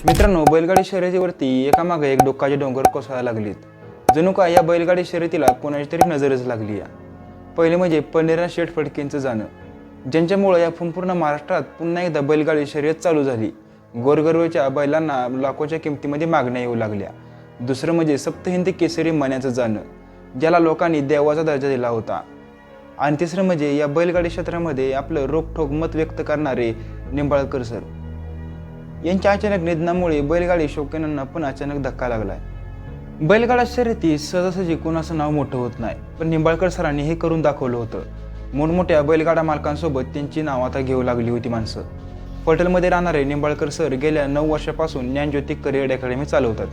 मित्रांनो, बैलगाडी शर्यतीवरती एकामागे एक डोकाचे डोंगर कोसळायला लागलीत. जणू का या बैलगाडी शर्यतीला कोणाची तरी नजरच लागली आहे. पहिले म्हणजे पंढरीनाथ शेठ फडकेंचं जाणं, ज्यांच्यामुळे या संपूर्ण महाराष्ट्रात पुन्हा एकदा बैलगाडी शर्यत चालू झाली. गोरगरिबाच्या बैलांना लाखोच्या किमतीमध्ये मागण्या येऊ लागल्या. दुसरं म्हणजे सप्तहिंद केसरी मण्याचं जाणं, ज्याला लोकांनी देवाचा दर्जा दिला होता. आणि तिसरं म्हणजे या बैलगाडी क्षेत्रामध्ये आपलं रोखठोक मत व्यक्त करणारे निंबाळकर सर यांच्या अचानक निधनामुळे बैलगाडी शौकीनांना पण अचानक धक्का लागलाय. बैलगाडा शर्यती सहजासहजी कोणाचं नाव मोठं होत नाही, पण निंबाळकर सरांनी हे करून दाखवलं होतं. मोठमोठ्या बैलगाडा मालकांसोबत त्यांची नाव आता घेऊ लागली होती माणसं. पटेलमध्ये राहणारे निंबाळकर सर गेल्या 9 वर्षापासून ज्ञानज्योती करिअर अकॅडमी चालवतात.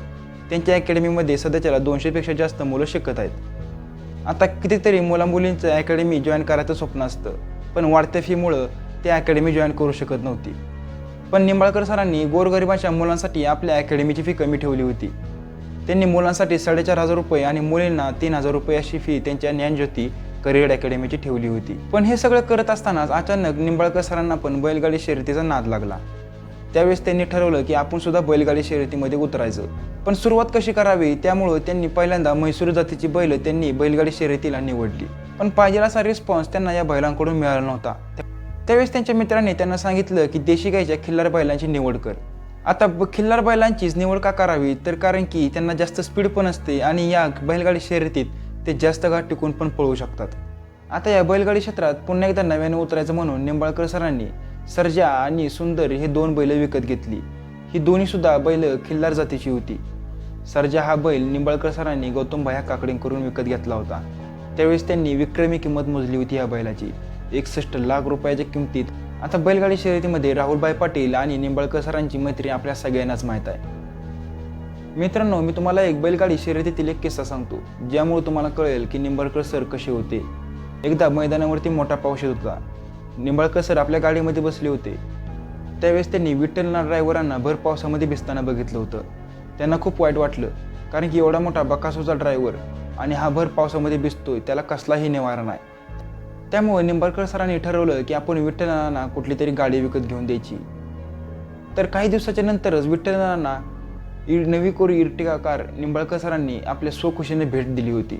त्यांच्या अकॅडमीमध्ये सध्याच्याला 200पेक्षा जास्त मुलं शिकत आहेत. आता कितीतरी मुलामुलींचं अकॅडमी जॉईन करायचं स्वप्न असतं, पण वाढत्या फीमुळं ते अकॅडमी जॉईन करू शकत नव्हती. पण निंबाळकर सरांनी गोरगरिबांच्या मुलांसाठी आपल्या अकॅडमीची फी कमी ठेवली होती. त्यांनी मुलांसाठी 4,500 रुपये आणि मुलींना 3,000 रुपये अशी फी त्यांच्या ज्ञानज्योती करिअर अकॅडमीची ठेवली होती. पण हे सगळं करत असतानाच अचानक निंबाळकर सरांना पण बैलगाडी शर्यतीचा नाद लागला. त्यावेळेस त्यांनी ठरवलं की आपण सुद्धा बैलगाडी शर्यतीमध्ये उतरायचं. पण सुरुवात कशी करावी, त्यामुळं त्यांनी पहिल्यांदा म्हैसूर जातीची बैल त्यांनी बैलगाडी शर्यतीला निवडली. पण पाहिजे असा रिस्पॉन्स त्यांना या बैलांकडून मिळाला नव्हता. त्यावेळेस त्यांच्या मित्रांनी त्यांना सांगितलं की देशी गाईच्या खिल्लार बैलांची निवड कर. आता खिल्लार बैलांचीच निवड का करावी, तर कारण की त्यांना जास्त स्पीड पण असते आणि या बैलगाडी शर्यतीत ते जास्त काळ टिकून पण पळू शकतात. आता या बैलगाडी क्षेत्रात पुन्हा एकदा नव्यानं उतरायचं म्हणून निंबाळकर सरांनी सर्जा आणि सुंदर हे 2 बैल विकत घेतली. ही दोन्ही सुद्धा बैल खिल्लार जातीची होती. सर्जा हा बैल निंबाळकर सरांनी गौतमभाया काकडेंकडून विकत घेतला होता. त्यावेळेस त्यांनी विक्रमी किंमत मोजली होती या बैलाची 61 लाख रुपयाच्या किमतीत. आता बैलगाडी शर्यतीमध्ये राहुलभाई पाटील आणि निंबाळकर सरांची मैत्री आपल्या सगळ्यांनाच माहीत आहे. मित्रांनो, मी तुम्हाला एक बैलगाडी शर्यतीतील एक किस्सा सांगतो, ज्यामुळे तुम्हाला कळेल की निंबाळकर सर कसे होते. एकदा मैदानावरती मोठा पाऊस येत होता. निंबाळकर सर आपल्या गाडीमध्ये बसले होते. त्यावेळेस त्यांनी विठ्ठलनाथ ड्रायव्हरांना भर पावसामध्ये भिजताना बघितलं होतं. त्यांना खूप वाईट वाटलं, कारण की एवढा मोठा बकासूचा ड्रायव्हर आणि हा भर पावसामध्ये भिजतोय, त्याला कसलाही निवारा नाही. त्यामुळे निंबाळकर सरांनी ठरवलं की आपण विठ्ठलनाथांना कुठली तरी गाडी विकत घेऊन द्यायची. तर काही दिवसाच्या नंतरच विठ्ठलनाथांना नवी कोरी इर्टिगा कार निंबाळकर सरांनी आपल्या स्वखुशीने भेट दिली होती.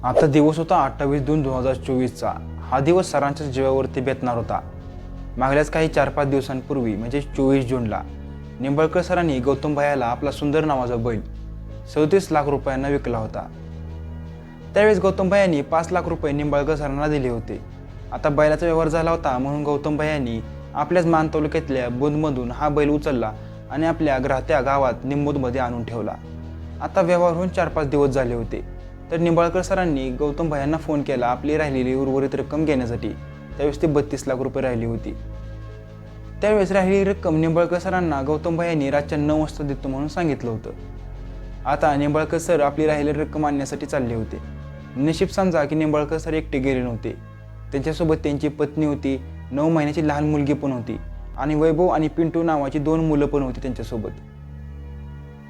आता दिवस होता 28/2/2024चा. हा दिवस सरांच्या जीवावरती बेतणार होता. मागल्याच काही 4-5 दिवसांपूर्वी म्हणजे 24 जूनला निंबाळकर सरांनी गौतमभायाला आपला सुंदर नावाचा बैल 37 लाख रुपयांना विकला होता. त्यावेळेस गौतमभायांनी 5 लाख रुपये निंबाळकर सरांना दिले होते. आता बैलाचा व्यवहार झाला होता, म्हणून गौतमभायांनी आपल्याच मान तालुक्यातल्या बुंदमधून हा बैल उचलला आणि आपल्या राहत्या गावात निंबोदमध्ये आणून ठेवला. आता व्यवहार होऊन 4-5 दिवस झाले होते. तर निंबाळकर सरांनी गौतमभायांना फोन केला आपली राहिलेली उर्वरित रक्कम घेण्यासाठी. त्यावेळेस ती 32 लाख रुपये राहिली होती. त्यावेळेस राहिलेली रक्कम निंबाळकर सरांना गौतमभायांनी रातच्या 9 वाजता देतो म्हणून सांगितलं होतं. आता निंबाळकर सर आपली राहिलेली रक्कम आणण्यासाठी चालले होते. नशीब समजा की निंबाळकर सर एकटे गेले नव्हते. त्यांच्यासोबत त्यांची पत्नी होती, 9 महिन्याची लहान मुलगी पण होती आणि वैभव आणि पिंटू नावाची 2 मुलं पण होती त्यांच्यासोबत.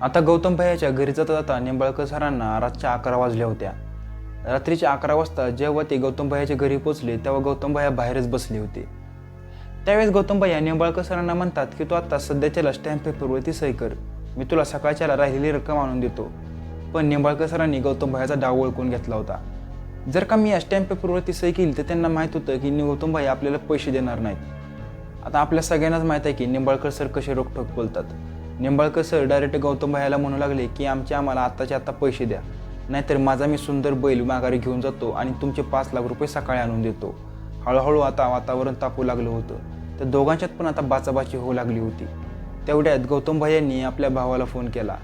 आता गौतमभायाच्या घरी जाता जाता निंबाळकर सरांना रातच्या 11 वाजल्या होत्या. रात्रीच्या 11 वाजता जेव्हा ते गौतमभायाच्या घरी पोचले, तेव्हा गौतमभाया बाहेरच बसले होते. त्यावेळेस गौतमभाया निंबाळकर सरांना म्हणतात की तू आता सध्याच्याला स्टॅम्प पेपरवरती सही कर, मी तुला सकाळच्याला राहिलेली रक्कम आणून देतो. पण निंबाळकर सरांनी गौतमभायाचा डाव ओळखून घेतला होता. जर का मी या स्टॅम्प पेपरवरती सही केली तर त्यांना माहीत होतं की गौतमभाई आपल्याला पैसे देणार नाहीत. आता आपल्या सगळ्यांनाच माहीत आहे की निंबाळकर सर कसे रोखठोक बोलतात. निंबाळकर सर डायरेक्ट गौतमभायाला म्हणू लागले की आम्हाला आत्ताच्या आत्ता पैसे द्या, नाहीतर माझा मी सुंदर बैल माघारी घेऊन जातो आणि तुमचे 5 लाख रुपये सकाळी आणून देतो. हळूहळू आता वातावरण तापू लागलं होतं. तर दोघांच्यात पण आता बाचाबाची होऊ लागली होती. तेवढ्यात गौतमभायांनी आपल्या भावाला फोन केला.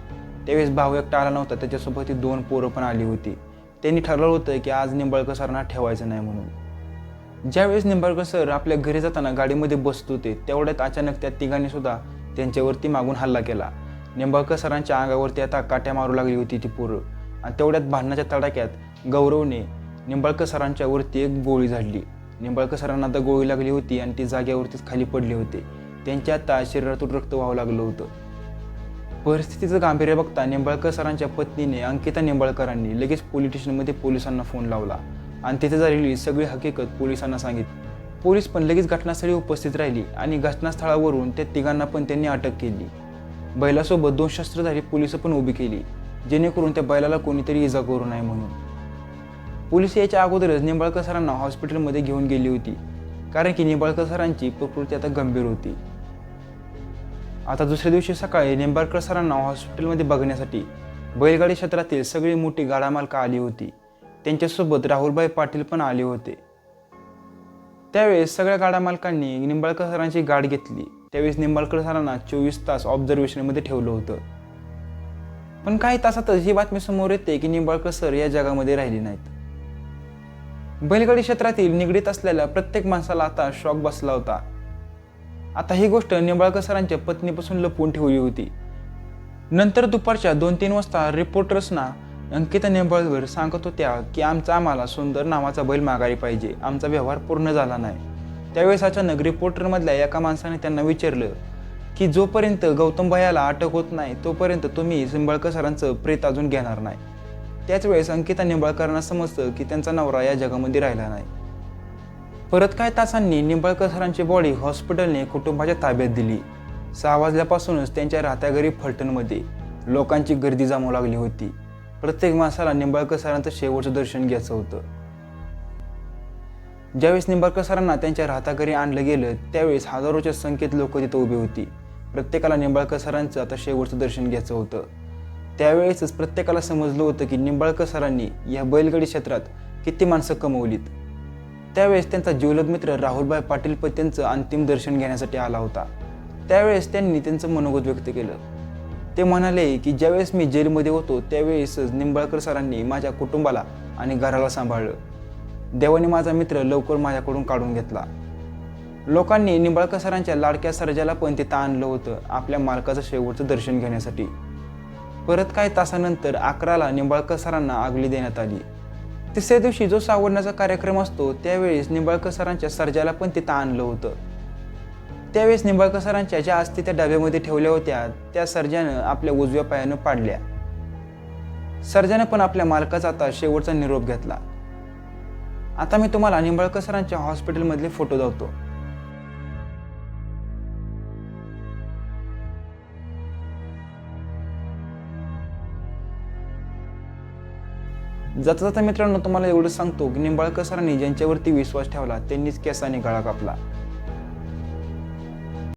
त्यावेळेस भाऊ एकटा आला नव्हता, त्याच्यासोबत ती 2 पोरं पण आली होती. त्यांनी ठरवलं होतं की आज निंबाळकर सरांना ठेवायचं नाही म्हणून. ज्यावेळेस निंबाळकर सर आपल्या घरी जाताना गाडीमध्ये बसत होते, तेवढ्यात अचानक त्या तिघांनी सुद्धा त्यांच्यावरती मागून हल्ला केला. निंबाळकर सरांच्या अंगावरती आता काट्या मारू लागली होती ती पोरं. आणि तेवढ्यात भांडणाच्या तडाक्यात गौरवने निंबाळकर सरांच्या वरती एक गोळी झाडली. निंबाळकर सरांना आता गोळी लागली होती आणि ती जाग्यावरतीच खाली पडले होते. त्यांच्या आता शरीरातून रक्त व्हावं लागलं होतं. परिस्थितीचं गांभीर्य बघता निंबाळकर सरांच्या पत्नीने अंकिता निंबाळकरांनी लगेच पोलीस स्टेशनमध्ये पोलिसांना फोन लावला आणि तिथे झालेली सगळी हकीकत पोलिसांना सांगितली. पोलीस पण लगेच घटनास्थळी उपस्थित राहिली आणि घटनास्थळावरून त्या तिघांना पण त्यांनी अटक केली. बैलासोबत 2 शस्त्रधारी पोलिस पण उभी केली, जेणेकरून त्या बैलाला कोणीतरी इजा करू नये म्हणून. पोलीस यायच्या अगोदरच निंबाळकर सरांना हॉस्पिटलमध्ये घेऊन गेली होती, कारण की निंबाळकर सरांची प्रकृती आता गंभीर होती. आता दुसऱ्या दिवशी सकाळी निंबाळकर सरांना हॉस्पिटलमध्ये बघण्यासाठी बैलगाडी क्षेत्रातील सगळी मोठी गाडा मालकं आली होती. त्यांच्यासोबत राहुलभाई पाटील पण आले होते. त्यावेळेस सगळ्या गाडा मालकांनी निंबाळकर सरांची गाठ घेतली. त्यावेळेस निंबाळकर सरांना 24 तास ऑब्झर्वेशनमध्ये ठेवलं होतं. पण काही तासातच ही बातमी समोर येते की निंबाळकर सर या जगामध्ये राहिले नाहीत. बैलगाडी क्षेत्रातील निगडीत असलेल्या प्रत्येक माणसाला आता शॉक बसला होता. आता ही गोष्ट निंबाळकर सरांच्या पत्नीपासून लपवून ठेवली होती. नंतर दुपारच्या 2-3 वाजता रिपोर्टर्सना अंकिता निंबाळकर सांगत होत्या की आम्हाला सुंदर नावाचा बैल माघारी पाहिजे, आमचा व्यवहार पूर्ण झाला नाही. त्यावेळेस अचानक रिपोर्टरमधल्या एका माणसाने त्यांना विचारलं की जोपर्यंत गौतम भैयाला अटक होत नाही तोपर्यंत तुम्ही निंबाळकर सरांचं प्रेत अजून घेणार नाही. त्याच वेळेस अंकिता निंबाळकरांना समजतं की त्यांचा नवरा या जगामध्ये राहिला नाही. परत काही तासांनी निंबाळकर सरांची बॉडी हॉस्पिटलने कुटुंबाच्या ताब्यात दिली. 6 वाजल्यापासूनच त्यांच्या राहत्या घरी फलटणमध्ये लोकांची गर्दी जमू लागली होती. प्रत्येक माणसाला निंबाळकर सरांचं शेवटचं दर्शन घ्यायचं होतं. ज्यावेळेस निंबाळकर सरांना त्यांच्या राहत्या घरी आणलं गेलं त्यावेळेस हजारोच्या संख्येत लोक तिथं उभी होती. प्रत्येकाला निंबाळकर सरांचं आता शेवटचं दर्शन घ्यायचं होतं. त्यावेळेसच प्रत्येकाला समजलं होतं की निंबाळकर सरांनी या बैलगाडी क्षेत्रात किती माणसं कमवलीत. त्यावेळेस त्यांचा जिवलग मित्र राहुलभाई पाटील पण त्यांचं अंतिम दर्शन घेण्यासाठी आला होता. त्यावेळेस त्यांनी त्यांचं मनोगत व्यक्त केलं. ते म्हणाले की ज्यावेळेस मी जेलमध्ये होतो त्यावेळेसच निंबाळकर सरांनी माझ्या कुटुंबाला आणि घराला सांभाळलं. देवाने माझा मित्र लवकर माझ्याकडून काढून घेतला. लोकांनी निंबाळकर सरांच्या लाडक्या सर्जाला पण तिथं आणलं होतं आपल्या मालकाचं शेवटचं दर्शन घेण्यासाठी. परत काही तासानंतर 11ला निंबाळकर सरांना आगली देण्यात आली. तिसऱ्या दिवशी जो सावरण्याचा कार्यक्रम असतो त्यावेळेस निंबाळकर सरांच्या सर्जाला पण तिथं आणलं होतं. त्यावेळेस निंबाळकर सरांच्या ज्या अस्थी त्या डब्यामध्ये ठेवल्या होत्या त्या सर्जानं आपल्या उजव्या पायानं पाडल्या. सर्जानं पण आपल्या मालकाचा आता शेवटचा निरोप घेतला. आता मी तुम्हाला निंबाळकर सरांच्या हॉस्पिटलमधले फोटो दाखवतो. जाता जाता मित्रांनो तुम्हाला एवढंच सांगतो की निंबाळकर सरांनी ज्यांच्यावरती विश्वास ठेवला त्यांनीच केसाने गळा कापला.